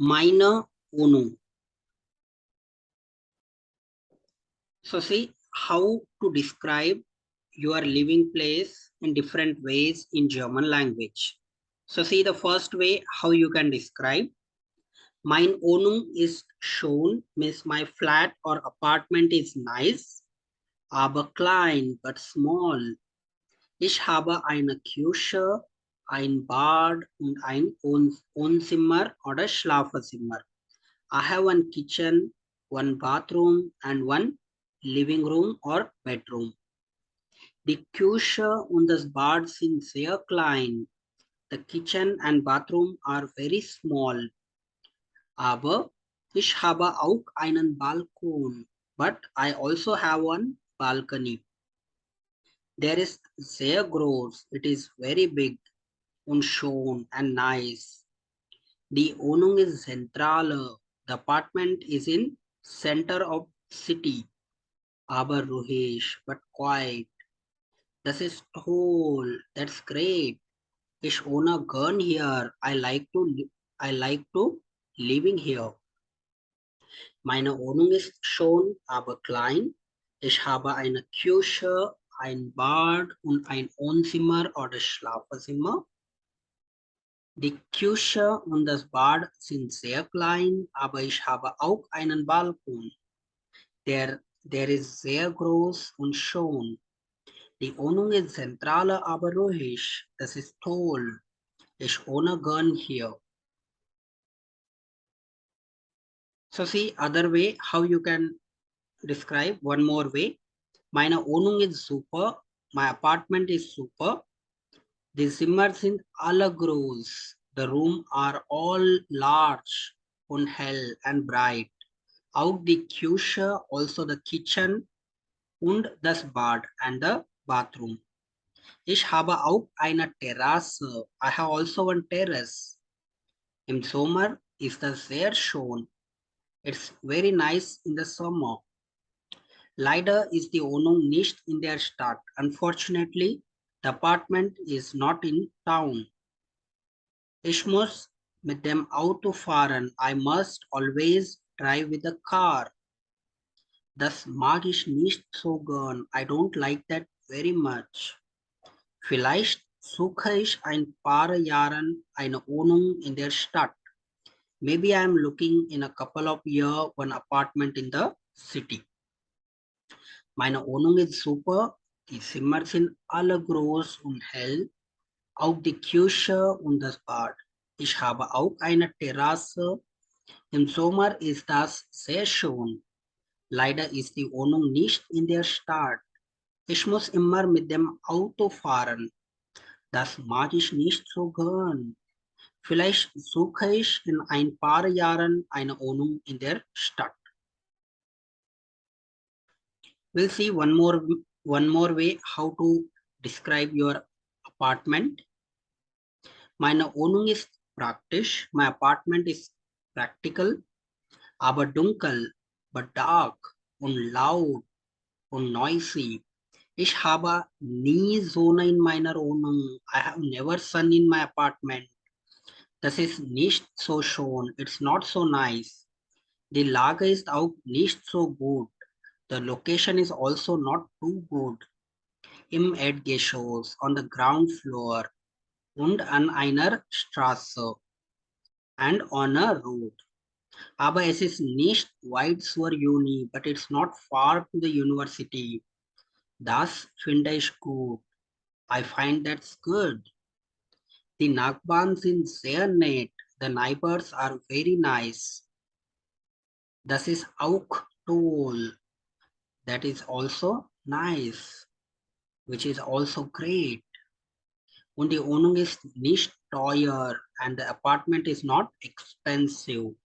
Meine Wohnung. So see how to describe your living place in different ways in German language. So see the first way how you can describe. Meine Wohnung is shown means my flat or apartment is nice, aber klein but small. Ich habe eine Küche, ein Bad und ein Wohnzimmer oder Schlafzimmer. I have one kitchen, one bathroom, and one living room or bedroom. Die Küche und das Bad sind sehr klein. The kitchen and bathroom are very small. Aber ich habe auch einen Balkon. But I also have one balcony. There is sehr groß. It is very big und schön and nice. Die Wohnung ist zentrale. The apartment is in center of city. Aber ruhig, but quiet. Das ist toll. That's great. Ich wohne gern here. I like to living here. Meine Wohnung ist schon, aber klein. Ich habe eine Küche, ein Bad und ein Wohnzimmer oder Schlafzimmer. Die Küche und das Bad sind sehr klein, aber ich habe auch einen Balkon. Der ist sehr groß und schön. Die Wohnung ist zentral, aber ruhig. Das ist toll. Ich wohne gern hier. So see other way how you can describe one more way. Meine Wohnung ist super. My apartment is super. The Zimmern sind alle groß. The rooms are all large und hell and bright. Auch die Küche, also the kitchen und das Bad and the bathroom. Ich habe auch eine Terrasse. I have also one terrace. Im Sommer ist das sehr schön. It's very nice in the summer. Leider ist die Wohnung nicht in der Stadt. Unfortunately, the apartment is not in town. Ich muss mit dem Auto fahren. I must always drive with a car. Das mag ich nicht so gern. I don't like that very much. Vielleicht suche ich ein paar Jahren eine Wohnung in der Stadt. Maybe I am looking in a couple of years one apartment in the city. Meine Wohnung ist super. Die Zimmer sind alle groß und hell. Auch die Küche und das Bad. Ich habe auch eine Terrasse. Im Sommer ist das sehr schön. Leider ist die Wohnung nicht in der Stadt. Ich muss immer mit dem Auto fahren. Das mag ich nicht so gern. Vielleicht suche ich in ein paar Jahren eine Wohnung in der Stadt. We'll see one more way how to describe your apartment. Meine Wohnung ist praktisch. My apartment is practical, aber dunkel, but dark und laut und noisy. Ich habe nie Sonne in meiner Wohnung. I have never sun in my apartment. Das ist nicht so schön. It's not so nice. Die Lage ist auch nicht so gut. The location is also not too good. Im Erdgeschoss, on the ground floor und an einer Straße and on a road. Aber es ist nicht weit zur Uni, but it's not far to the university. Das finde ich gut. I find that's good. Die Nachbarn sind sehr nett. The neighbors are very nice. Das ist auch toll. That is also nice, which is also great. Und die Wohnung ist nicht teuer and the apartment is not expensive.